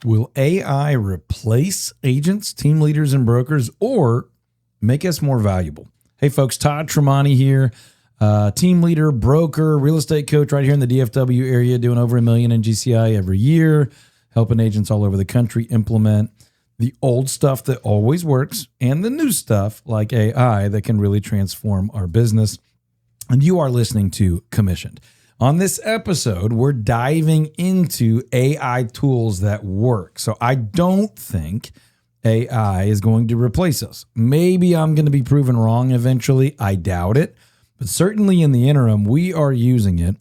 Will AI replace agents, team leaders, and brokers, or make us more valuable? Hey, folks, Todd Tramonte here, team leader, broker, real estate coach right here in the DFW area, doing over $1 million in GCI every year, helping agents all over the country implement the old stuff that always works and the new stuff like AI that can really transform our business. And you are listening to Commissioned. On this episode, we're diving into AI tools that work. So I don't think AI is going to replace us. Maybe I'm going to be proven wrong eventually. I doubt it. But certainly in the interim, we are using it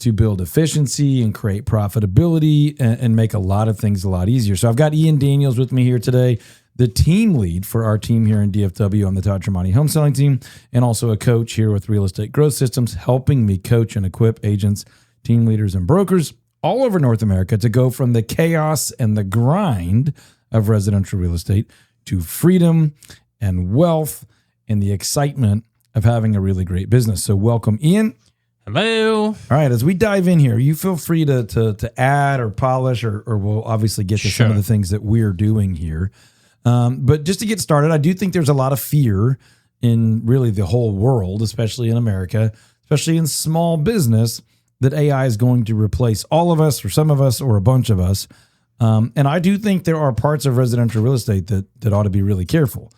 to build efficiency and create profitability and make a lot of things a lot easier. So I've got Ian Daniels with me here today, the team lead for our team here in DFW on the Todd Tramonte home selling team, and also a coach here with Real Estate Growth Systems, helping me coach and equip agents, team leaders, and brokers all over North America to go from the chaos and the grind of residential real estate to freedom and wealth and the excitement of having a really great business. So welcome, Ian. Hello. All right, as we dive in here, you feel free to add or polish, or we'll obviously get to some of the things that we're doing here. But just to get started, I do think there's a lot of fear in really the whole world, especially in America, especially in small business, that AI is going to replace all of us or some of us or a bunch of us. And I do think there are parts of residential real estate that ought to be really careful.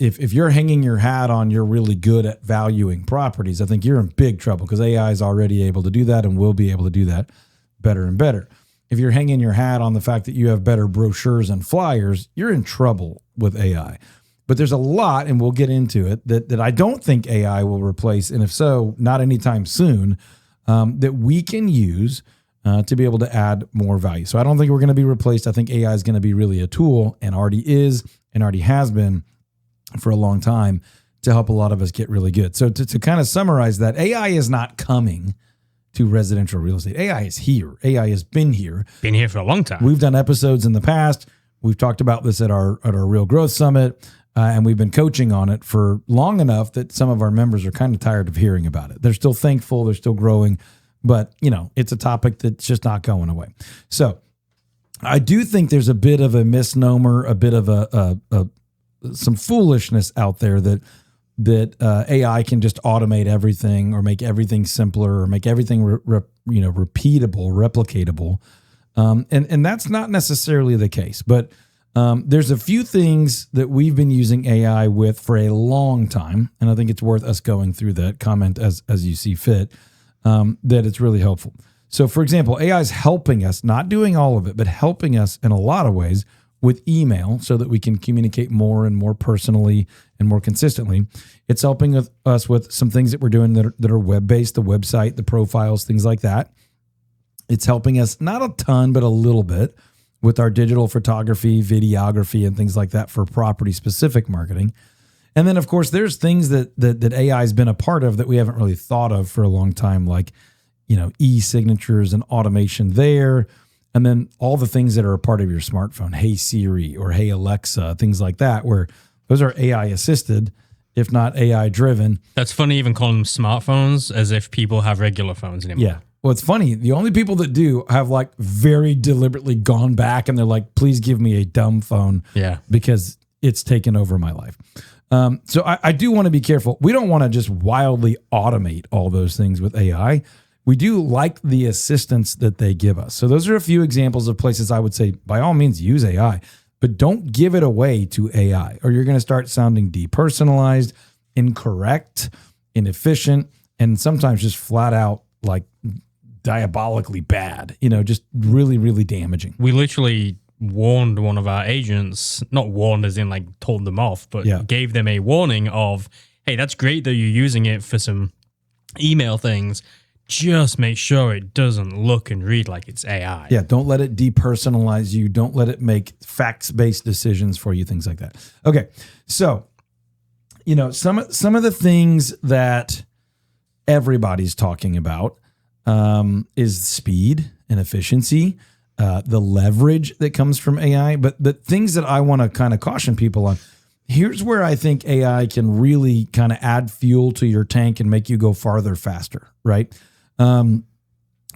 If you're hanging your hat on you're really good at valuing properties, I think you're in big trouble because AI is already able to do that and will be able to do that better and better. If you're hanging your hat on the fact that you have better brochures and flyers, you're in trouble with AI. But there's a lot, and we'll get into it, that I don't think AI will replace, and if so, not anytime soon, that we can use to be able to add more value. So I don't think we're going to be replaced. I think AI is going to be really a tool, and already is, and already has been for a long time, to help a lot of us get really good. So to kind of summarize that, AI is not coming to residential real estate. AI is here. AI has been here. Been here for a long time. We've done episodes in the past. We've talked about this at our Real Growth Summit, and we've been coaching on it for long enough that some of our members are kind of tired of hearing about it. They're still thankful. They're still growing. But, it's a topic that's just not going away. So I do think there's a bit of a misnomer, a bit of some foolishness out there that AI can just automate everything or make everything simpler or make everything repeatable, replicatable. And that's not necessarily the case. But there's a few things that we've been using AI with for a long time, and I think it's worth us going through that. Comment as you see fit, that it's really helpful. So, for example, AI is helping us, not doing all of it, but helping us in a lot of ways with email so that we can communicate more and more personally and more consistently. It's helping us with some things that we're doing that are web-based, the website, the profiles, things like that. It's helping us, not a ton, but a little bit, with our digital photography, videography, and things like that for property-specific marketing. And then, of course, there's things that AI has been a part of that we haven't really thought of for a long time, like, e-signatures and automation there. And then all the things that are a part of your smartphone, Hey Siri or Hey Alexa, things like that, where those are AI assisted, if not AI driven. That's funny, even calling them smartphones as if people have regular phones anymore. Yeah. Well, it's funny. The only people that do have very deliberately gone back and they're like, please give me a dumb phone. Yeah. Because it's taken over my life. So I do want to be careful. We don't want to just wildly automate all those things with AI. We do like the assistance that they give us. So those are a few examples of places I would say, by all means, use AI, but don't give it away to AI, or you're going to start sounding depersonalized, incorrect, inefficient, and sometimes just flat out diabolically bad, just really, really damaging. We literally warned one of our agents, not warned as in told them off, but gave them a warning of, hey, that's great that you're using it for some email things. Just make sure it doesn't look and read like it's AI. Yeah, don't let it depersonalize you. Don't let it make facts-based decisions for you, things like that. Okay, so, some of the things that everybody's talking about is speed and efficiency, the leverage that comes from AI. But the things that I want to kind of caution people on, here's where I think AI can really kind of add fuel to your tank and make you go farther faster, right?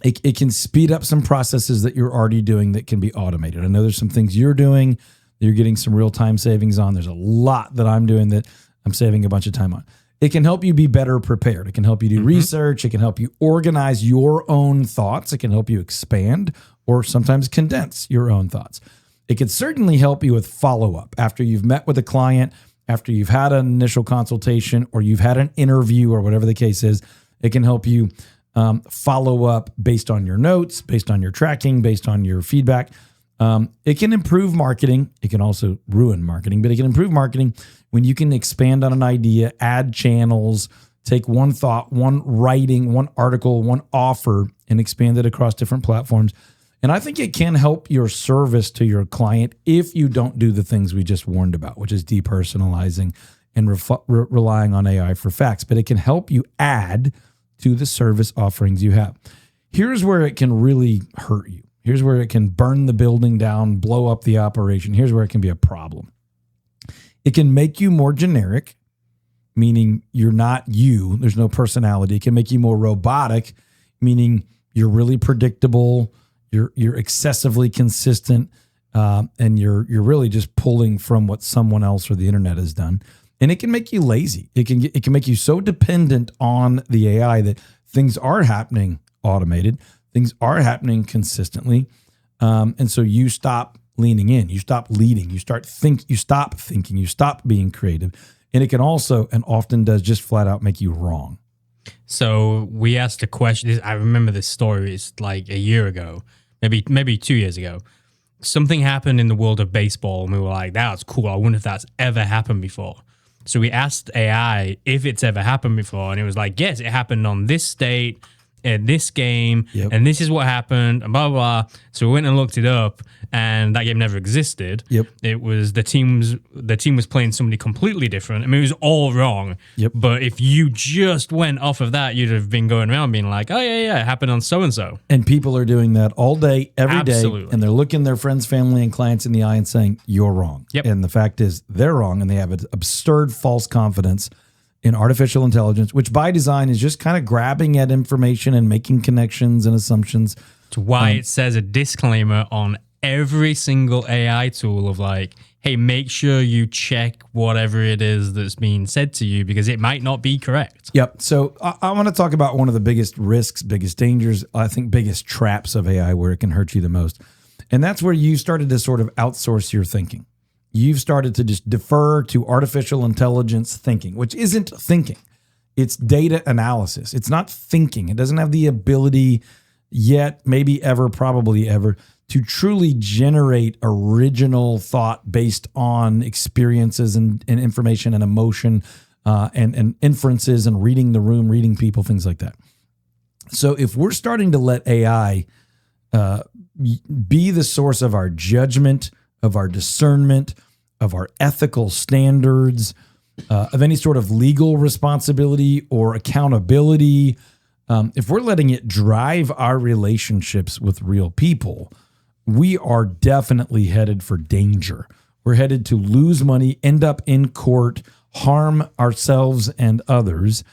It can speed up some processes that you're already doing that can be automated. I know there's some things you're doing that you're getting some real time savings on. There's a lot that I'm doing that I'm saving a bunch of time on. It can help you be better prepared. It can help you do research. It can help you organize your own thoughts. It can help you expand or sometimes condense your own thoughts. It can certainly help you with follow-up after you've met with a client, after you've had an initial consultation or you've had an interview or whatever the case is. It can help you follow up based on your notes, based on your tracking, based on your feedback. It can improve marketing. It can also ruin marketing, but it can improve marketing when you can expand on an idea, add channels, take one thought, one writing, one article, one offer, and expand it across different platforms. And I think it can help your service to your client if you don't do the things we just warned about, which is depersonalizing and relying on AI for facts. But it can help you add to the service offerings you have. Here's where it can really hurt you. Here's where it can burn the building down, blow up the operation. Here's where it can be a problem. It can make you more generic, meaning you're not you. There's no personality. It can make you more robotic, meaning you're really predictable. You're excessively consistent, and you're really just pulling from what someone else or the internet has done. And it can make you lazy. It can make you so dependent on the AI that things are happening automated, things are happening consistently, and so you stop leaning in, you stop leading, you stop thinking, you stop being creative, and it can also, and often does, just flat out make you wrong. So we asked a question. I remember this story. It's like a year ago, maybe 2 years ago. Something happened in the world of baseball, and we were like, "That's cool. I wonder if that's ever happened before." So we asked AI if it's ever happened before, and it was like, "Yes, it happened on this date, at this game, and this is what happened, and blah, blah, blah." So we went and looked it up, and that game never existed. It was the team was playing somebody completely different. I mean, it was all wrong. But if you just went off of that, you'd have been going around being like, "Oh yeah, it happened on so-and-so." And people are doing that all day, every day, and they're looking their friends, family, and clients in the eye and saying, "You're wrong." And the fact is, they're wrong, and they have an absurd false confidence in artificial intelligence, which by design is just kind of grabbing at information and making connections and assumptions. It's why it says a disclaimer on every single AI tool of like, hey, make sure you check whatever it is that's being said to you because it might not be correct. So I want to talk about one of the biggest risks, biggest dangers, I think biggest traps of AI where it can hurt you the most. And that's where you started to sort of outsource your thinking. You've started to just defer to artificial intelligence thinking, which isn't thinking. It's data analysis. It's not thinking. It doesn't have the ability yet, maybe ever, probably ever, to truly generate original thought based on experiences and information and emotion and inferences and reading the room, reading people, things like that. So if we're starting to let AI be the source of our judgment, of our discernment, of our ethical standards, of any sort of legal responsibility or accountability, if we're letting it drive our relationships with real people, we are definitely headed for danger. We're headed to lose money, end up in court, harm ourselves and others.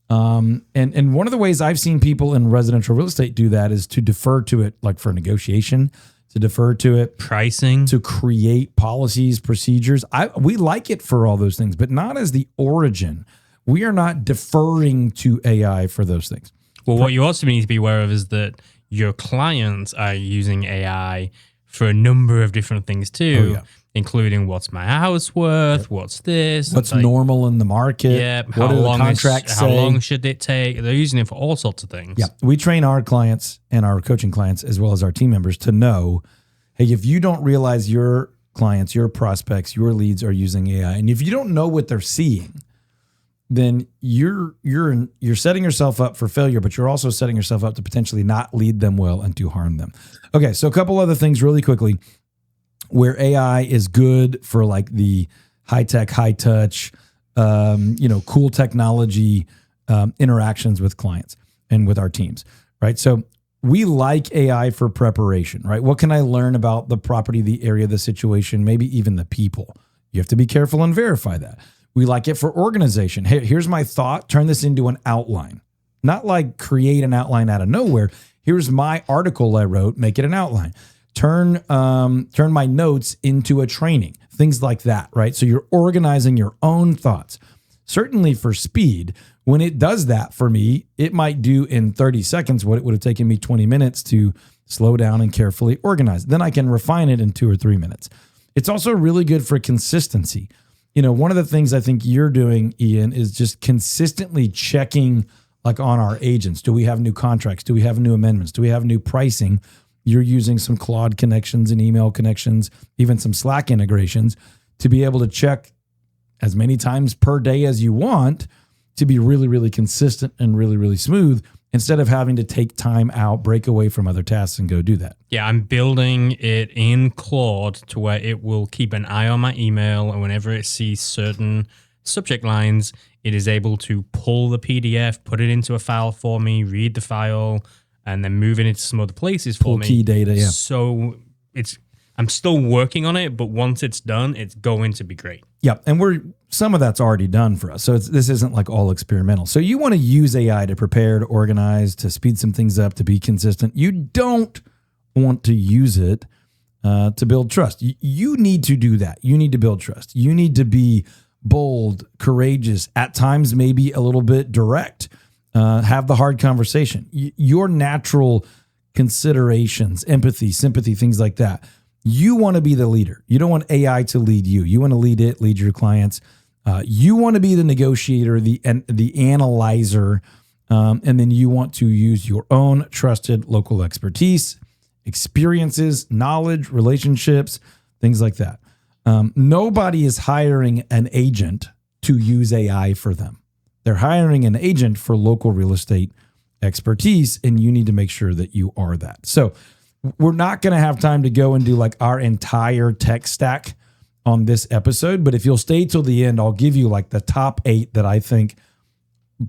And one of the ways I've seen people in residential real estate do that is to defer to it, like for negotiation, to defer to it, pricing, to create policies, procedures. We like it for all those things, but not as the origin. We are not deferring to AI for those things. Well, what you also need to be aware of is that your clients are using AI for a number of different things too, including what's my house worth, what's this, what's normal in the market, how long should it take? They're using it for all sorts of things. We train our clients and our coaching clients as well as our team members to know, hey, if you don't realize your clients, your prospects, your leads are using AI, and if you don't know what they're seeing, then you're setting yourself up for failure, but you're also setting yourself up to potentially not lead them well and to harm them. Okay, so a couple other things really quickly where AI is good for like the high tech, high touch, cool technology interactions with clients and with our teams, right? So we like AI for preparation, right? What can I learn about the property, the area, the situation, maybe even the people? You have to be careful and verify that. We like it for organization. Hey, here's my thought. Turn this into an outline. Not like create an outline out of nowhere. Here's my article I wrote, make it an outline. Turn my notes into a training, things like that, right? So you're organizing your own thoughts. Certainly for speed, when it does that for me, it might do in 30 seconds what it would have taken me 20 minutes to slow down and carefully organize. Then I can refine it in 2 or 3 minutes. It's also really good for consistency. One of the things I think you're doing, Ian, is just consistently checking like on our agents. Do we have new contracts? Do we have new amendments? Do we have new pricing? You're using some Claude connections and email connections, even some Slack integrations to be able to check as many times per day as you want to be really, really consistent and really, really smooth instead of having to take time out, break away from other tasks and go do that. Yeah, I'm building it in Claude to where it will keep an eye on my email, and whenever it sees certain subject lines, it is able to pull the PDF, put it into a file for me, read the file, and then move it into some other places for me. Pull key data, yeah. So I'm still working on it, but once it's done, it's going to be great. Yeah, and some of that's already done for us. So this isn't like all experimental. So you want to use AI to prepare, to organize, to speed some things up, to be consistent. You don't want to use it to build trust. You need to do that. You need to build trust. You need to be bold, courageous, at times maybe a little bit direct, have the hard conversation. Your natural considerations, empathy, sympathy, things like that. You want to be the leader. You don't want AI to lead you. You want to lead it, lead your clients. You want to be the negotiator, the analyzer, and then you want to use your own trusted local expertise, experiences, knowledge, relationships, things like that. Nobody is hiring an agent to use AI for them. They're hiring an agent for local real estate expertise, and you need to make sure that you are that. So we're not going to have time to go and do like our entire tech stack on this episode, but if you'll stay till the end, I'll give you like the top 8 that I think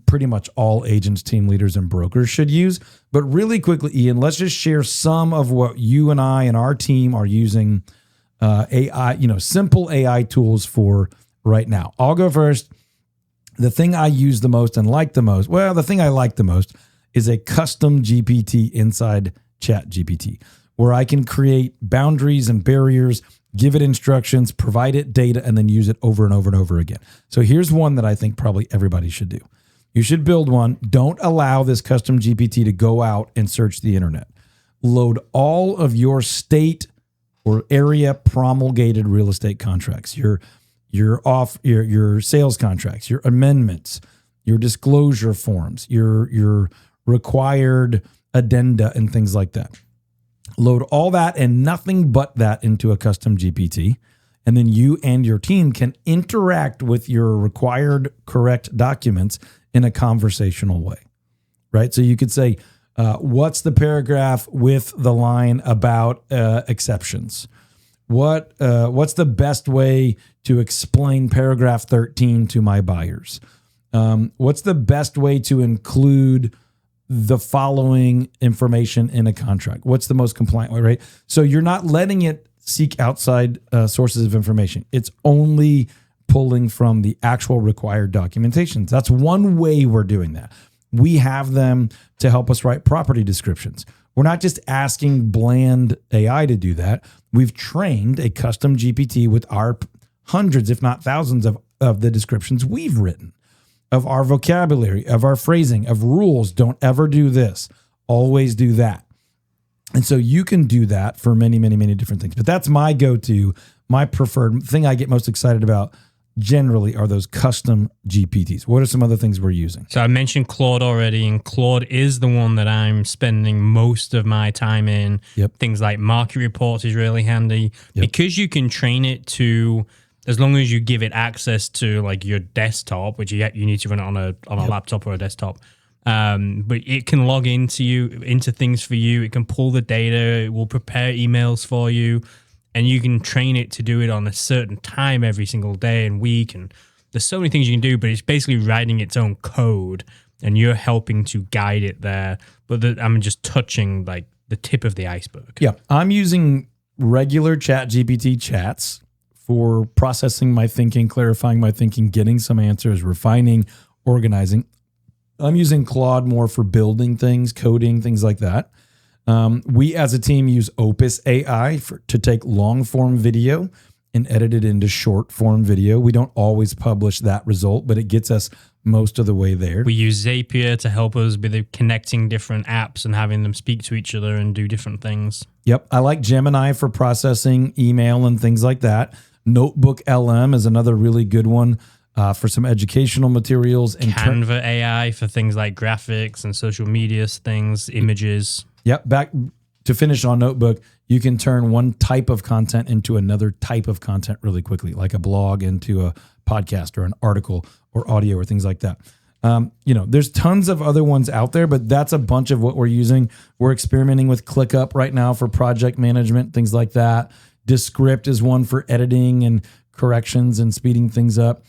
pretty much all agents, team leaders, and brokers should use. But really quickly, Ian, let's just share some of what you and I and our team are using AI, simple AI tools for right now. I'll go first. The thing I use the most and like the most, the thing I like the most is a custom GPT inside ChatGPT, where I can create boundaries and barriers, give it instructions, provide it data, and then use it over and over and over again. So here's one that I think probably everybody should do. You should build one. Don't allow this custom GPT to go out and search the internet. Load all of your state or area promulgated real estate contracts, your sales contracts, your amendments, your disclosure forms, your required addenda and things like that. Load all that and nothing but that into a custom GPT. And then you and your team can interact with your required correct documents in a conversational way, right? So you could say, what's the paragraph with the line about exceptions? What's the best way to explain paragraph 13 to my buyers? What's the best way to include the following information in a contract? What's the most compliant way, right? So you're not letting it seek outside sources of information. It's only pulling from the actual required documentations. That's one way we're doing that. We have them to help us write property descriptions. We're not just asking bland AI to do that. We've trained a custom GPT with our hundreds, if not thousands of the descriptions we've written, of our vocabulary, of our phrasing, of rules. Don't ever do this. Always do that. And so you can do that for many, many, many different things. But that's my go-to, my preferred thing I get most excited about generally are those custom GPTs. What are some other things we're using? So I mentioned Claude already, and Claude is the one that I'm spending most of my time in. Yep. Things like market reports is really handy because you can train it to, as long as you give it access to like your desktop, which you need to run it on a laptop or a desktop. But it can log into things for you. It can pull the data. It will prepare emails for you. And you can train it to do it on a certain time every single day and week. And there's so many things you can do, but it's basically writing its own code and you're helping to guide it there. But I'm just touching like the tip of the iceberg. Yeah. I'm using regular ChatGPT chats for processing my thinking, clarifying my thinking, getting some answers, refining, organizing. I'm using Claude more for building things, coding, things like that. We as a team use Opus AI to take long form video and edit it into short form video. We don't always publish that result, but it gets us most of the way there. We use Zapier to help us with connecting different apps and having them speak to each other and do different things. Yep. I like Gemini for processing email and things like that. Notebook LM is another really good one for some educational materials. And Canva AI for things like graphics and social media things, images. Yep. Back to finish on Notebook, you can turn one type of content into another type of content really quickly, like a blog into a podcast or an article or audio or things like that. There's tons of other ones out there, but that's a bunch of what we're using. We're experimenting with ClickUp right now for project management, things like that. Descript is one for editing and corrections and speeding things up.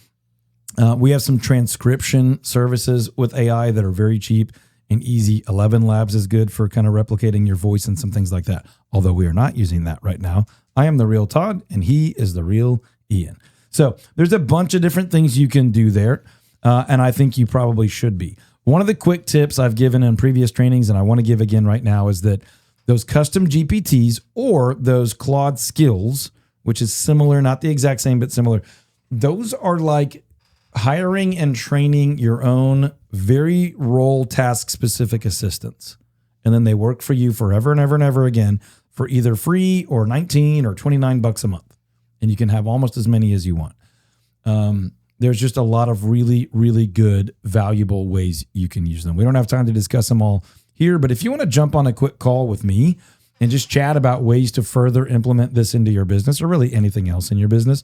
We have some transcription services with AI that are very cheap and easy. 11 Labs is good for kind of replicating your voice and some things like that. Although we are not using that right now. I am the real Todd and he is the real Ian. So there's a bunch of different things you can do there. And I think you probably should be. One of the quick tips I've given in previous trainings, and I want to give again right now, is that those custom GPTs or those Claude skills, which is similar, not the exact same, but similar, those are like hiring and training your own very role task specific assistants. And then they work for you forever and ever and ever again for either free or 19 or 29 bucks a month. And you can have almost as many as you want. There's just a lot of really, really good, valuable ways you can use them. We don't have time to discuss them all here, but if you want to jump on a quick call with me and just chat about ways to further implement this into your business or really anything else in your business,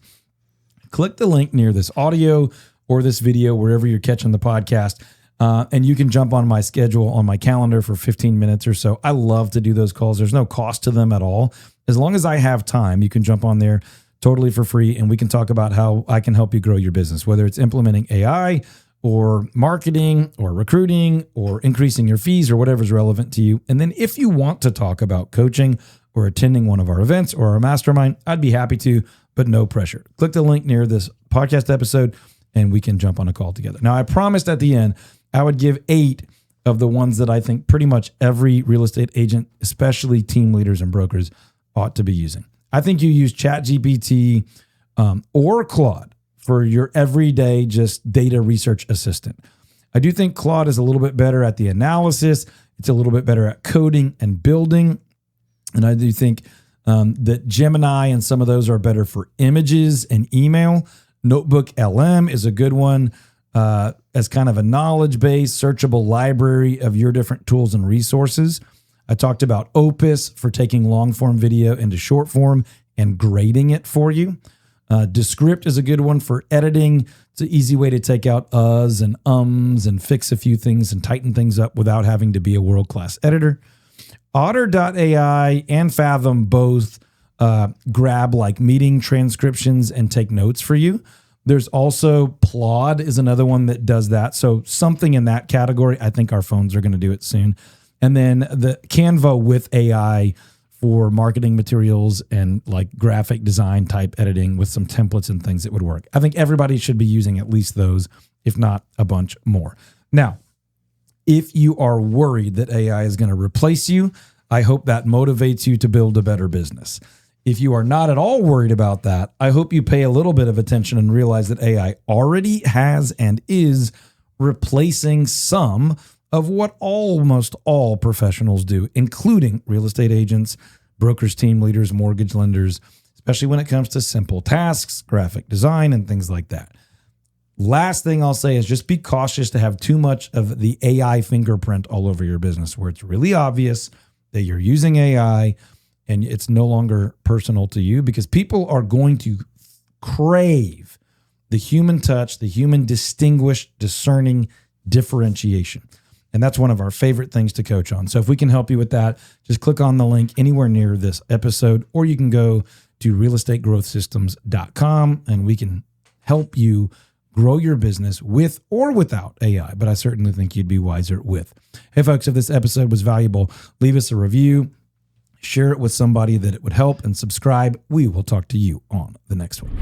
click the link near this audio or this video, wherever you're catching the podcast, and you can jump on my schedule on my calendar for 15 minutes or so. I love to do those calls. There's no cost to them at all. As long as I have time, you can jump on there totally for free, and we can talk about how I can help you grow your business, whether it's implementing AI or marketing or recruiting or increasing your fees or whatever's relevant to you. And then if you want to talk about coaching or attending one of our events or our mastermind, I'd be happy to, but no pressure. Click the link near this podcast episode and we can jump on a call together. Now, I promised at the end, I would give 8 of the ones that I think pretty much every real estate agent, especially team leaders and brokers, ought to be using. I think you use ChatGPT or Claude for your everyday just data research assistant. I do think Claude is a little bit better at the analysis. It's a little bit better at coding and building. And I do think that Gemini and some of those are better for images and email. Notebook LM is a good one as kind of a knowledge-based, searchable library of your different tools and resources. I talked about Opus for taking long-form video into short form and grading it for you. Descript is a good one for editing. It's an easy way to take out uhs and ums and fix a few things and tighten things up without having to be a world-class editor. Otter.ai and Fathom both grab like meeting transcriptions and take notes for you. There's also Claude is another one that does that. So something in that category. I think our phones are going to do it soon. And then the Canva with AI for marketing materials and like graphic design type editing with some templates and things that would work. I think everybody should be using at least those, if not a bunch more. Now, if you are worried that AI is going to replace you, I hope that motivates you to build a better business. If you are not at all worried about that, I hope you pay a little bit of attention and realize that AI already has and is replacing some of what almost all professionals do, including real estate agents, brokers, team leaders, mortgage lenders, especially when it comes to simple tasks, graphic design, and things like that. Last thing I'll say is just be cautious to have too much of the AI fingerprint all over your business where it's really obvious that you're using AI and it's no longer personal to you, because people are going to crave the human touch, the human distinguished, discerning differentiation. And that's one of our favorite things to coach on. So if we can help you with that, just click on the link anywhere near this episode, or you can go to realestategrowthsystems.com and we can help you grow your business with or without AI. But I certainly think you'd be wiser with. Hey, folks, if this episode was valuable, leave us a review, share it with somebody that it would help, and subscribe. We will talk to you on the next one.